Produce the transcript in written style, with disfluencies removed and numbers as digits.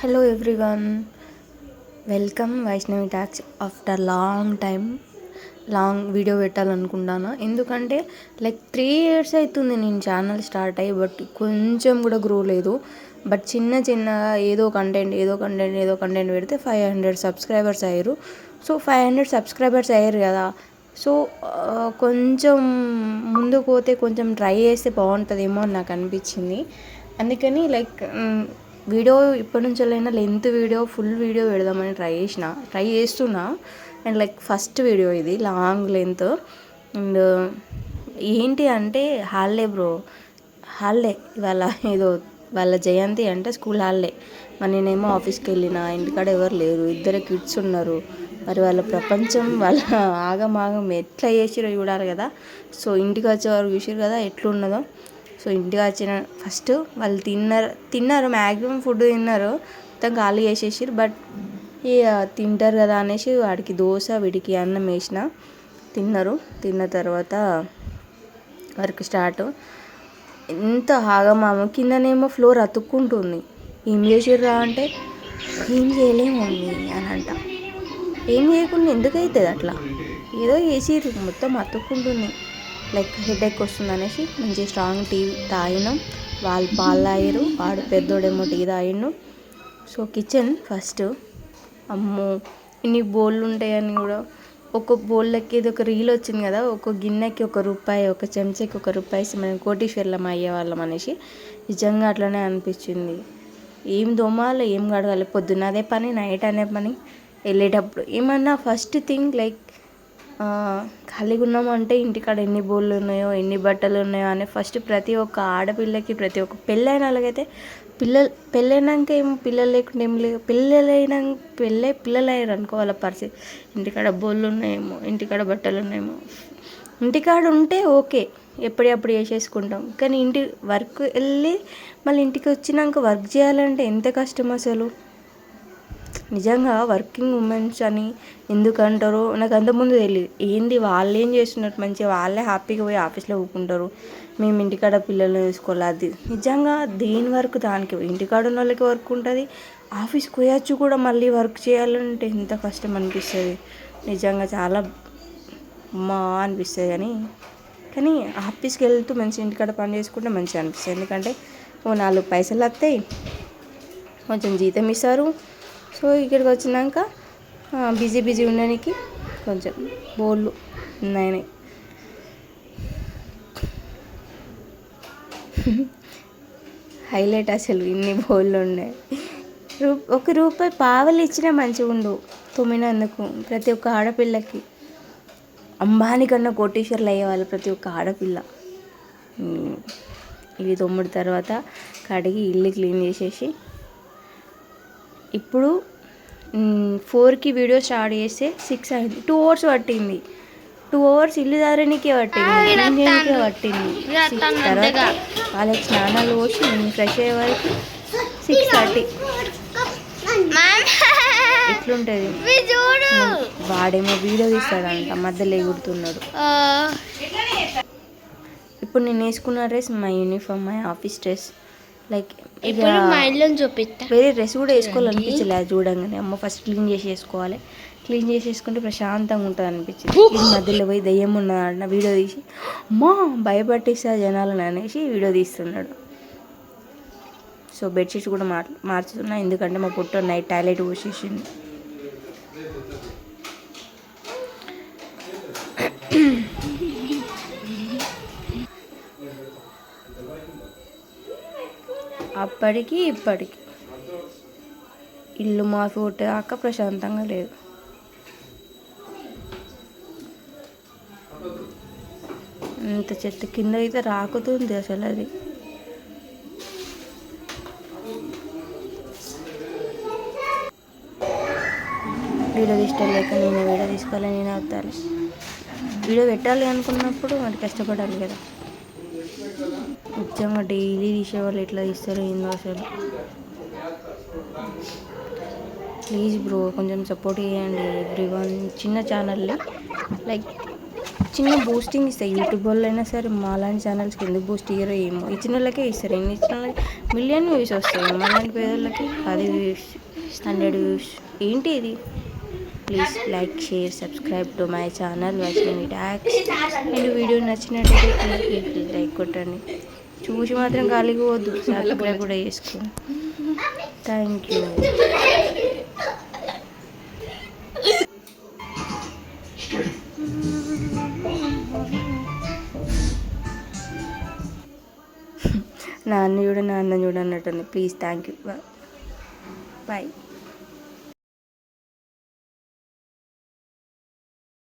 Hello everyone, welcome Vaishnavi talks. After long time video పెట్టాలనుకుంటాను. ఎందుకంటే 3 years అవుతుంది నేను ఛానల్ స్టార్ట్ అయ్యి, బట్ కొంచెం కూడా గ్రో లేదు. బట్ చిన్నగా ఏదో కంటెంట్ పెడితే 500 సబ్స్క్రైబర్స్ అయ్యారు. సో 500 సబ్స్క్రైబర్స్ అయ్యారు కదా, సో కొంచెం ముందుకు పోతే కొంచెం ట్రై చేస్తే బాగుంటుందేమో అని నాకు అనిపించింది. అందుకని వీడియో ఇప్పటి నుంచి లెంత్ ఫుల్ వీడియో పెడదామని ట్రై చేస్తున్నా. అండ్ ఫస్ట్ వీడియో ఇది లాంగ్ లెంత్. అండ్ ఏంటి అంటే హాలిడే ఇవాళ ఏదో వాళ్ళ జయంతి అంటే స్కూల్ హాలిడే. మరి నేనేమో ఆఫీస్కి వెళ్ళిన, ఇంటికాడ ఎవరు లేరు, 2 kids ఉన్నారు. మరి వాళ్ళ ప్రపంచం వాళ్ళ ఆగమాగం ఎట్లా చేసిరో చూడాలి కదా. సో ఇంటికి వచ్చేవారు చూసారు కదా ఎట్లున్నదో. సో ఇంటికి వచ్చిన ఫస్ట్ వాళ్ళు తిన్నారు మ్యాక్సిమం ఫుడ్ తిన్నారు, మొత్తం ఖాళీ చేసేసారు. బట్ ఇక తింటారు కదా అనేసి వాడికి దోశ వీడికి అన్నం వేసిన, తిన్న తర్వాత వర్క్ స్టార్ట్. ఎంత ఆగమాగం, కిందనేమో ఫ్లోర్ అతుక్కుంటుంది. ఏం చేసిర్రా అంటే ఏం చేయలేము మమ్మీ అని అంట. ఏం చేయకుండా ఎందుకు అవుతుంది అట్లా, ఏదో చేసిర్రు మొత్తం అతుక్కుంటుంది. హెడేక్ వస్తుంది అనేసి మంచి స్ట్రాంగ్ టీ తాగినాం. వాళ్ళు పాలు తాగారు, వాడు పెద్దోడేమో టీ తాగిండు. సో కిచెన్ ఫస్ట్, అమ్మో ఇన్ని బౌళ్ళు ఉంటాయని కూడా. ఒక బౌల్లకి ఇది ఒక రీల్ వచ్చింది కదా, ఒక గిన్నెకి ₹1, ఒక చెంచాకి ₹1 మనం కోటీశ్వర్లం అయ్యేవాళ్ళం అనేసి. నిజంగా అట్లనే అనిపించింది. ఏం దోమాలి, ఏం కడగాలి, పొద్దున్న అదే పని, నైట్ అనే పని. వెళ్ళేటప్పుడు ఏమన్నా ఫస్ట్ థింగ్ ఖాళీగా ఉన్నామంటే ఇంటికాడ ఎన్ని బోళ్ళు ఉన్నాయో, ఎన్ని బట్టలు ఉన్నాయో అని ఫస్ట్ ప్రతి ఒక్క ఆడపిల్లకి, ప్రతి ఒక్క పెళ్ళైన వాళ్ళకైతే పెళ్ళైనాక ఏం పిల్లలు లేకుండా ఏం లేదు, పిల్లలు అయ్యారు అనుకో వాళ్ళ పరిస్థితి. ఇంటికాడ బోళ్ళు ఉన్నాయేమో, ఇంటికాడ బట్టలు ఉన్నాయేమో. ఇంటికాడ ఉంటే ఓకే, ఎప్పుడప్పుడు చేసేసుకుంటాం. కానీ వర్క్ వెళ్ళి మళ్ళీ ఇంటికి వచ్చినాక వర్క్ చేయాలంటే ఎంత కష్టం అసలు. నిజంగా వర్కింగ్ ఉమెన్స్ అని ఎందుకంటారో నాకు అంతకుముందు తెలియదు. ఏంది వాళ్ళు ఏం చేస్తున్నట్టు, మంచిగా వాళ్ళే హ్యాపీగా పోయి ఆఫీస్లో కూకుంటారు, మేము ఇంటికాడ పిల్లల్ని చూసుకోవాలి. అది నిజంగా దేని వర్క్ దానికి. ఇంటికాడ ఉన్న వాళ్ళకి వర్క్ ఉంటుంది, ఆఫీస్కి పోయొచ్చు కూడా మళ్ళీ వర్క్ చేయాలంటే ఎంత కష్టం అనిపిస్తుంది. నిజంగా చాలా అనిపిస్తుంది. కానీ ఆఫీస్కి వెళ్తూ మంచి ఇంటికాడ పని చేసుకుంటే మంచిగా అనిపిస్తుంది. ఎందుకంటే 4 పైసలు వస్తాయి, కొంచెం జీతం ఇస్తారు. సో ఇక్కడికి వచ్చినాక బిజీ ఉండడానికి కొంచెం బోళ్ళు ఉన్నాయి. హైలైట్ అసలు ఇన్ని బోళ్ళు ఉన్నాయి. ₹1 పావలు ఇచ్చినా మంచిగా ఉండు తొమ్మినందుకు. ప్రతి ఒక్క ఆడపిల్లకి, అంబానీ కన్నా కోటీశ్వర్లు అయ్యేవాళ్ళు ప్రతి ఒక్క ఆడపిల్ల. ఇవి తొమ్మిడి తర్వాత కడిగి ఇల్లు క్లీన్ చేసేసి, ఇప్పుడు 4కి వీడియో స్టార్ట్ చేస్తే 6 అయింది. 2 hours పట్టింది. 2 hours ఇల్లు దారనికే పట్టింది. 6 తర్వాత వాళ్ళకి స్నానాలు పోసి నేను ఫ్రెష్ అయ్యే వరకు 6:30. ఎట్లుంటుంది. వాడేమో వీడియో తీస్తాడంట, మధ్యలో ఎగురుతున్నాడు. ఇప్పుడు నేను వేసుకున్న dress my uniform, my office dress. వేరే డ్రెస్ కూడా వేసుకోవాలనిపించలే అది చూడంగానే. అమ్మ ఫస్ట్ క్లీన్ చేసేసుకోవాలి, క్లీన్ చేసేసుకుంటే ప్రశాంతంగా ఉంటుంది అనిపించింది. ఇది మధ్యలో పోయి దయ్యం ఉన్నదన్న వీడియో తీసి అమ్మా భయపట్టిస్తా జనాలను అనేసి వీడియో తీస్తున్నాడు. సో బెడ్షీట్స్ కూడా మార్చుతున్నా, ఎందుకంటే మా పుట్ట నైట్ టాయిలెట్ పోసేసింది. అప్పటికి ఇప్పటికి ఇల్లు మాఫీ కొట్టేదాకా ప్రశాంతంగా లేదు. ఇంత చెత్త కింద అయితే రాకుతుంది అసలు. అది వీడియో ఇష్టం లేక నేను వీడియో తీసుకోవాలి, నేను అవుతాను. వీడియో పెట్టాలి అనుకున్నప్పుడు మరి కష్టపడాలి కదా. నిజంగా డైలీ తీసేవాళ్ళు ఎట్లా తీస్తారో ఏందో అసలు. ప్లీజ్ బ్రో కొంచెం సపోర్ట్ చేయండి ఎవ్రీవన్. చిన్న ఛానల్ని చిన్న బూస్టింగ్ ఇస్తాయి. యూట్యూబ్ వాళ్ళు అయినా సరే మాలాంటి ఛానల్స్కి ఎందుకు బూస్ట్ ఇయ్యారో ఏమో. ఇచ్చిన వాళ్ళకే ఇస్తారు. ఎన్ని ఇచ్చిన వాళ్ళకి మిలియన్ వ్యూస్ వస్తాయి. మాలాంటి పేదోళ్ళకి 10 వ్యూస్ 100 వ్యూస్ ఏంటి ఇది. Please like share subscribe to my channel Vaishnavi talks. And video నచ్చినట్టయితే లైక్ కొట్టండి. చూసి మాత్రం ఖాళీగా పోవద్దు, సబ్స్క్రైబ్ కూడా చేసుకోండి. Thank you. నాన్న చూడ అన్నట్టుంది. Please thank you. బాయ్.